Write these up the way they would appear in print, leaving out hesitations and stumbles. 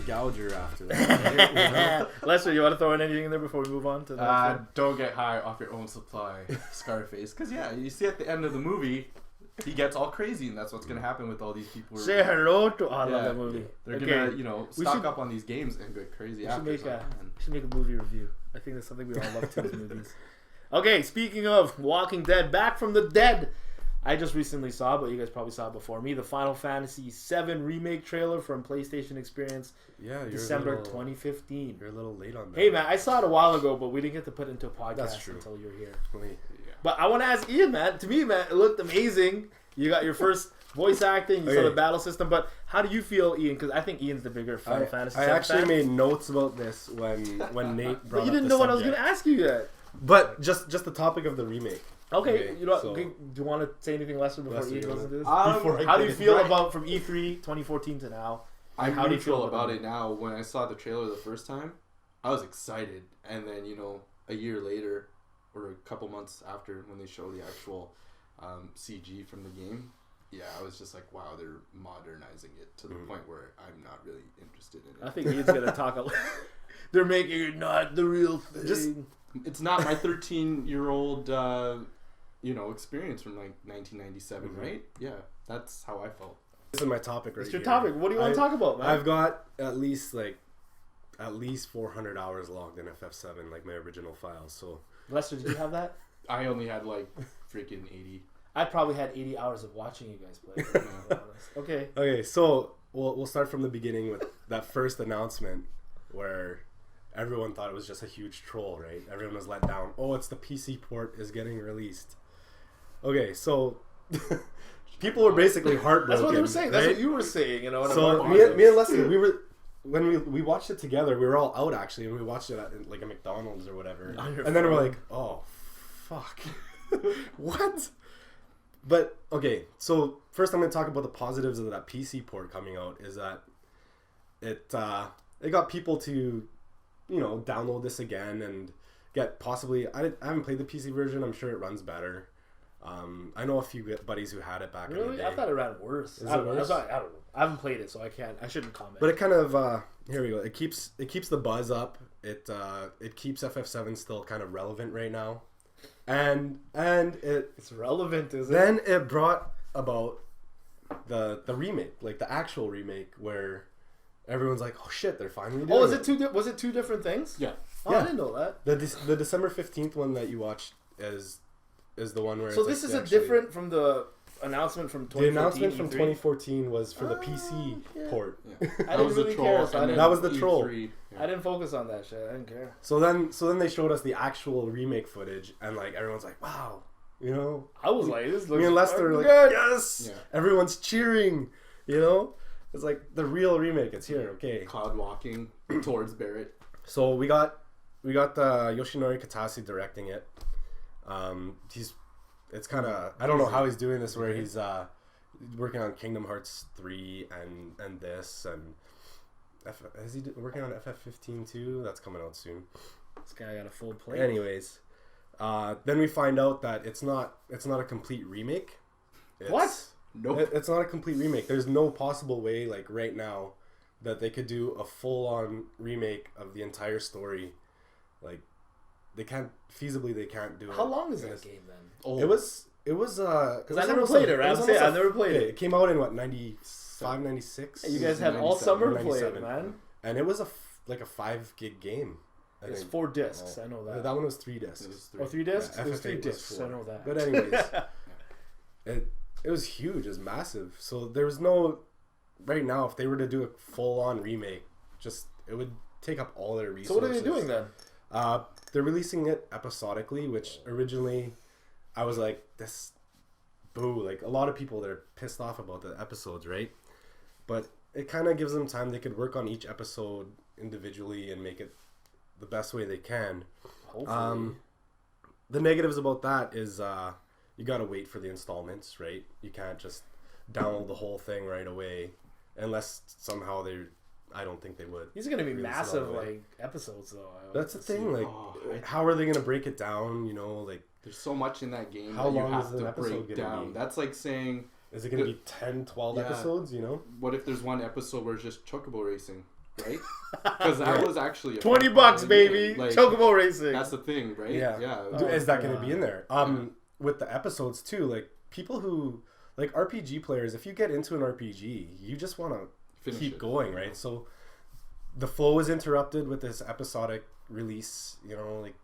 gouger after that. Right? You know? Lester, you want to throw in anything in there before we move on to the next one? Don't get high off your own supply, Scarface. Because you see at the end of the movie, he gets all crazy, and that's what's gonna happen with all these people. Say hello to. I love that movie. They're gonna, stock up on these games and go crazy. We should make a movie review. I think that's something we all love too, as movies. Okay, speaking of Walking Dead, Back from the Dead. I just recently saw, but you guys probably saw it before me, the Final Fantasy VII Remake trailer from PlayStation Experience, December 2015. You're a little late on that. Hey, man, I saw it a while ago, but we didn't get to put it into a podcast until you're here. But I want to ask Ian, man. To me, man, it looked amazing. You got your first voice acting, you saw the battle system, but how do you feel, Ian? Because I think Ian's the bigger Final Fantasy I actually made notes about this when Nate brought up But you didn't know what I was going to ask you yet. But just the topic of the remake. Okay, do you want to say anything, Lester, before Ian goes into this? How do you feel about from E3 2014 to now? How do you feel about it now? When I saw the trailer the first time, I was excited, and then a year later, or a couple months after, when they show the actual CG from the game, I was just like, wow, they're modernizing it to the point where I'm not really interested in it. I think Ian's gonna talk a lot. They're making it not the real thing. It's not my 13-year-old. Experience from like 1997, right? Yeah, that's how I felt. This is my topic right here. It's your topic. What do you want to talk about, man? I've got at least 400 hours logged in FF7, like my original files. So, Lester, did you have that? I only had like freaking 80. I probably had 80 hours of watching you guys play. Okay. Okay, so we'll start from the beginning with that first announcement where everyone thought it was just a huge troll, right? Everyone was let down. Oh, it's the PC port is getting released. Okay, so people were basically heartbroken. That's what they were saying. Right? That's what you were saying. So me and Leslie, when we watched it together, we were all out actually, and we watched it at like a McDonald's or whatever. And then we're like, oh, fuck, what? But okay, so first I'm going to talk about the positives of that PC port coming out. Is that it got people to download this again and get possibly. I haven't played the PC version. I'm sure it runs better. I know a few buddies who had it back in the day. I thought it ran worse. I don't know. I haven't played it, so I shouldn't comment. But it kind of here we go. It keeps the buzz up. It keeps FF7 still kind of relevant right now, and it's relevant, is it? Then it brought about the remake, like the actual remake, where everyone's like, oh shit, they're finally doing it. Was it two different things? Yeah. I didn't know that. The December 15th one that you watched is the one where. So this is different from the announcement from 2014. The announcement from 2014 was for the PC port. Yeah. I didn't really care. That was the troll. Yeah. I didn't focus on that shit. I didn't care. So then they showed us the actual remake footage, and like everyone's like, wow, I was like, this looks. Me and Lester were like, good. yes. Yeah. Everyone's cheering. It's like the real remake. It's here. Okay. Cloud walking towards Barrett. So we got Yoshinori Kitase directing it. It's kind of, I don't know how he's doing this, where he's working on Kingdom Hearts 3 and this, and is he working on FF15 too? That's coming out soon. This guy got a full plate. Anyways, then we find out that it's not a complete remake. What? Nope. It's not a complete remake. There's no possible way, like right now, that they could do a full-on remake of the entire story. Like, they can't do it. How long is that game then? Oh. It was because I never played it, right? I never played it. It came out in what, 95, 96? Hey, you guys had all summer to play it, man. And it was a 5 gig game. It's 4 discs. I know that. That one was 3 discs. 3 discs? Yeah, it was 3 discs. I know that. But anyways, it was huge. It was massive. So there was no, right now, if they were to do a full-on remake, it would take up all their resources. So what are they doing then? They're releasing it episodically, which originally I was like, this, boo. Like, a lot of people, they're pissed off about the episodes, right? But it kind of gives them time. They could work on each episode individually and make it the best way they can. Hopefully. The negatives about that is you got to wait for the installments, right? You can't just download the whole thing right away unless somehow I don't think they would. These are going to be massive episodes though. That's the thing. Like, how are they going to break it down? Like, there's so much in that game how that you long have is an to episode break down. be? That's like saying, is it going to be 10, 12 episodes? What if there's one episode where it's just chocobo racing? right? Because that was actually a $20, baby. Like, Chocobo racing. that's the thing, right? Yeah. Oh, Is that going to be in there? Yeah. With the episodes too, like people who like RPG players, if you get into an RPG, you just want to keep going, right? So the flow is interrupted with this episodic release, you know, like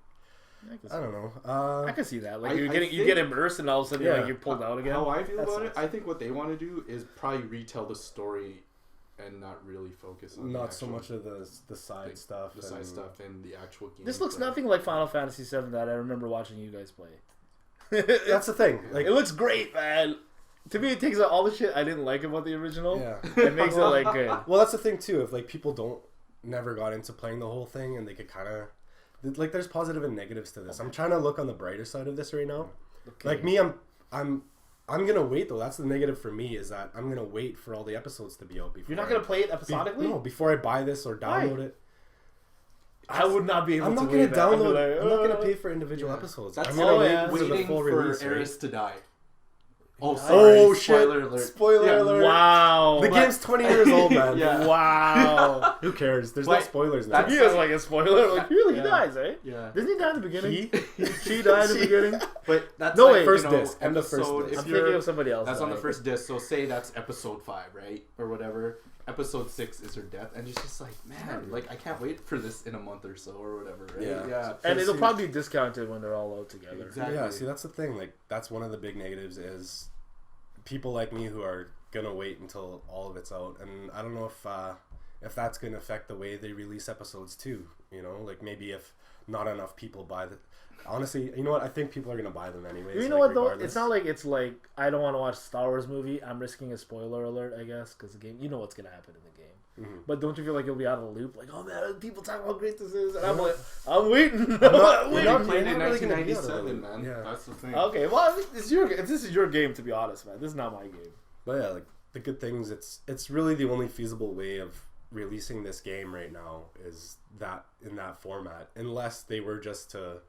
I don't know. I can see that. Like you get immersed and all of a sudden you're pulled out again. How I feel about it, I think what they want to do is probably retell the story and not really focus on not so much of the side stuff. The side stuff and the actual game. This looks nothing like Final Fantasy VII that I remember watching you guys play. That's the thing. Like, it looks great, man. To me, it takes out all the shit I didn't like about the original. Yeah. It makes it like good. Well, that's the thing too. If like people never got into playing the whole thing, and they could kind of like, there's positive and negatives to this. I'm trying to look on the brighter side of this right now. Okay. Like me, I'm gonna wait though. That's the negative for me, is that I'm gonna wait for all the episodes to be out before. You're not gonna play it episodically? No, before I buy this or download it. I would not be able I'm to. not gonna download. I'm not gonna pay for individual episodes. That's I'm gonna wait waiting for the full for release. Eris to die. Oh, Sorry. sorry. Oh Spoiler shit! alert. Spoiler alert! Wow. The game's 20 years old, man. Yeah. Wow. Who cares? There's no spoilers now. To me, it's like a spoiler. Like, really, he dies, eh? Yeah. Doesn't he die in the beginning? She died in the beginning. But that's No, like, wait, first you know, disc. I'm the first episode- disc. if I'm you're- thinking of somebody else. That's on the first disc. So say that's episode 5, right, or whatever. Episode 6 is her death, and it's just like, man, like I can't wait for this in a month or so or whatever. Right? Yeah. And it'll probably be discounted when they're all out together. Exactly. Yeah, see, that's the thing. Like, that's one of the big negatives is people like me who are gonna wait until all of it's out, and I don't know if that's gonna affect the way they release episodes too. You know, like maybe if not enough people buy the. Honestly, you know what? I think people are gonna buy them anyways. You know what though? It's not like it's like I don't want to watch a Star Wars movie. I'm risking a spoiler alert, I guess, because the game. You know what's gonna happen in the game. Mm-hmm. But don't you feel like you'll be out of the loop? Like, oh man, people talk how great this is, and I'm like, I'm waiting. We played in 1997, man. Yeah. That's the thing. Okay, well, this is your game, to be honest, man. This is not my game. But yeah, like the good things, it's really the only feasible way of releasing this game right now is that in that format, unless they were just to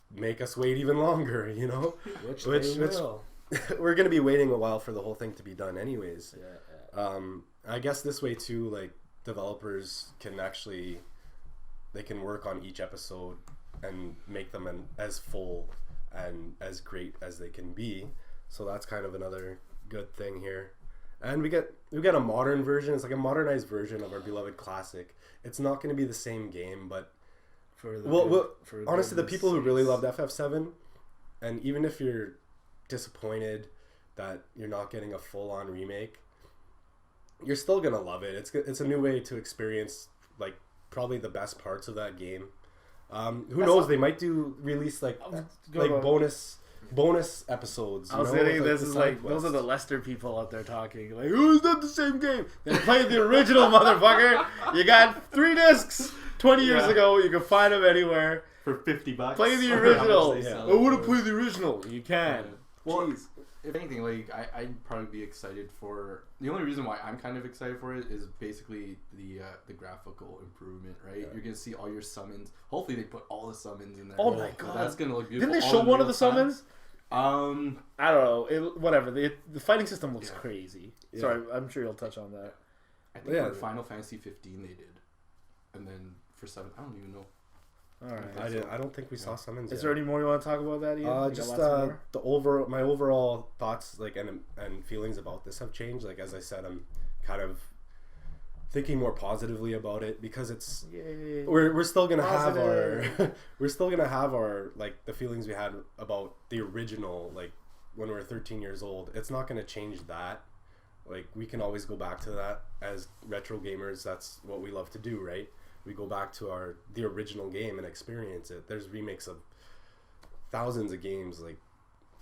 make us wait even longer, you know, which we're gonna be waiting a while for the whole thing to be done, anyways. Yeah. I guess this way too, like developers can actually they can work on each episode and make them as full and as great as they can be. So that's kind of another good thing here. And we get a modern version. It's like a modernized version of our beloved classic. It's not going to be the same game, but honestly, the people who really loved FF7, and even if you're disappointed that you're not getting a full-on remake, you're still gonna love it. It's a new way to experience like probably the best parts of that game. Who knows? They might release like bonus episodes. I was saying this is like those are the Leicester people out there talking like, oh, it's not the same game. Then play the original, motherfucker. You got 3 discs 20 years ago. You can find them anywhere for $50. Play the original. I want to play the original. You can. Well, if anything, like I'd probably be excited for. The only reason why I'm kind of excited for it is basically the graphical improvement, right? Yeah. You're gonna see all your summons. Hopefully, they put all the summons in there. Oh my god, that's gonna look beautiful. Didn't they show one of the summons? I don't know. Whatever. The fighting system looks crazy. Yeah. Sorry, I'm sure you'll touch on that. I think for Final Fantasy 15 they did, and then for 7, I don't even know. All right. I don't think we saw summons. Is there any more you want to talk about that, Ian? Just my overall thoughts, like and feelings about this have changed. Like as I said, I'm kind of thinking more positively about it because it's we're still gonna have our like the feelings we had about the original, like when we were 13 years old. It's not gonna change that. Like we can always go back to that as retro gamers. That's what we love to do, right? We go back to the original game and experience it. There's remakes of thousands of games, like,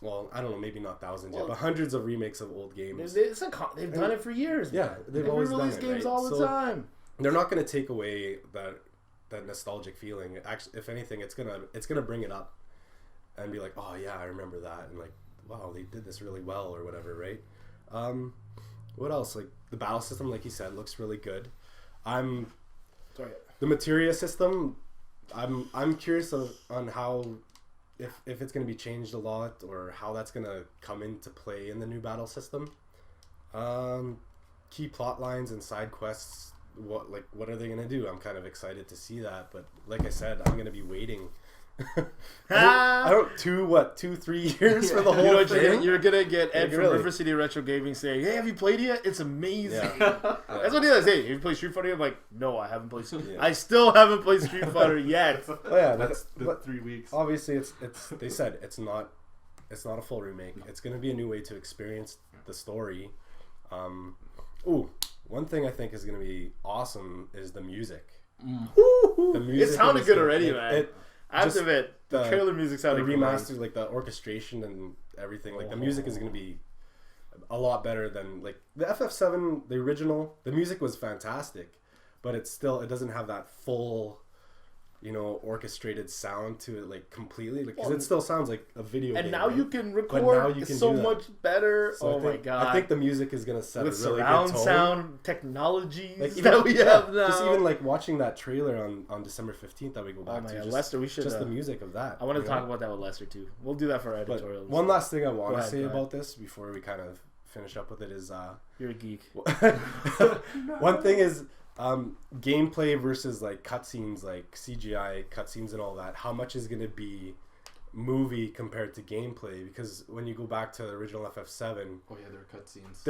well, I don't know, maybe not thousands yet, but hundreds of remakes of old games. They've done it for years. Yeah, man. they've always released done it, games right? all the time. They're not going to take away that nostalgic feeling. Actually, if anything, it's gonna bring it up and be like, oh yeah, I remember that, and like, wow, they did this really well or whatever, right? What else? Like the battle system, like you said, looks really good. The materia system, I'm curious on how if it's going to be changed a lot or how that's going to come into play in the new battle system. Key plot lines and side quests what are they gonna do? I'm kind of excited to see that, but like I said, I'm gonna be waiting. I don't 2-3 years for the whole thing. You're gonna get Ed from really. River City Retro Gaming saying, "Hey, have you played it yet? It's amazing." Yeah. That's what he does. Hey, have you played Street Fighter? I'm like, no, I haven't played. I still haven't played Street Fighter yet. Oh, yeah, That's the 3 weeks. Obviously, it's. They said it's not a full remake. It's gonna be a new way to experience the story. One thing I think is gonna be awesome is the music. The music It sounded good already, man. The the trailer music sounded the great. remastered, like the orchestration and everything. Like the music is gonna be a lot better than like the FF7, the original. The music was fantastic, but it doesn't have that full, orchestrated sound to it, like completely, because it still sounds like a video game. And now right? you can But now record you can so do that. much better. So my god! I think the music is gonna set with a really surround good tone. sound technologies Like, that we have now. Just even like watching that trailer on December 15th that we go back my to. god, just, Lester, we should just the music of that. I want to talk about that with Lester too. We'll do that for our But editorial. one last thing I want to ahead, say go about this before we kind of finish up with it is You're a geek. one thing is gameplay versus like cutscenes, like CGI cutscenes and all that. How much is going to be movie compared to gameplay? Because when you go back to the original FF7, Oh yeah, there are cutscenes.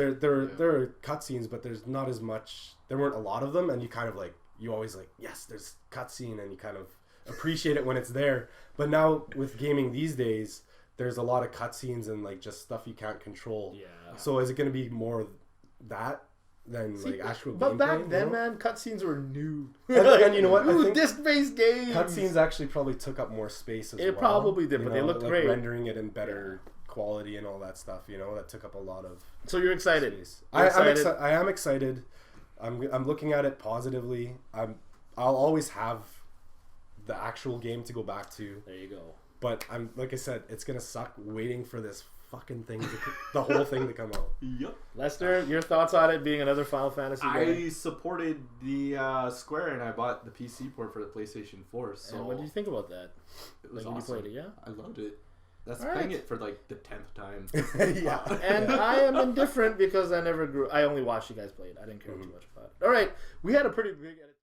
there are cutscenes, but there's not as much. There weren't a lot of them, and you kind of like you always like yes, there's cutscene, and you kind of appreciate it when it's there. But now with gaming these days, there's a lot of cutscenes and like just stuff you can't control. Yeah. So is it going to be more that than like actual But gameplay? back then, man, cutscenes were new. And you know what? I Ooh, think disc-based games. cutscenes actually probably took up more space as well. It probably did, you but they looked like great. rendering it in better quality and all that stuff. That took up a lot of So you're excited? space. You're excited? I am excited. I'm looking at it positively. I'll always have the actual game to go back to. There you go. But I'm like I said, it's gonna suck waiting for this fucking thing, the whole thing to come out. Yep. Lester, your thoughts on it being another Final Fantasy game? I supported the Square and I bought the PC port for the PlayStation 4. So And what did you think about that? it was Like when awesome. you played it, yeah? I loved it. That's All playing right. it for like the 10th time. Yeah. And I am indifferent because I only watched you guys play it. I didn't care too much about it. All right, we had a pretty big edit.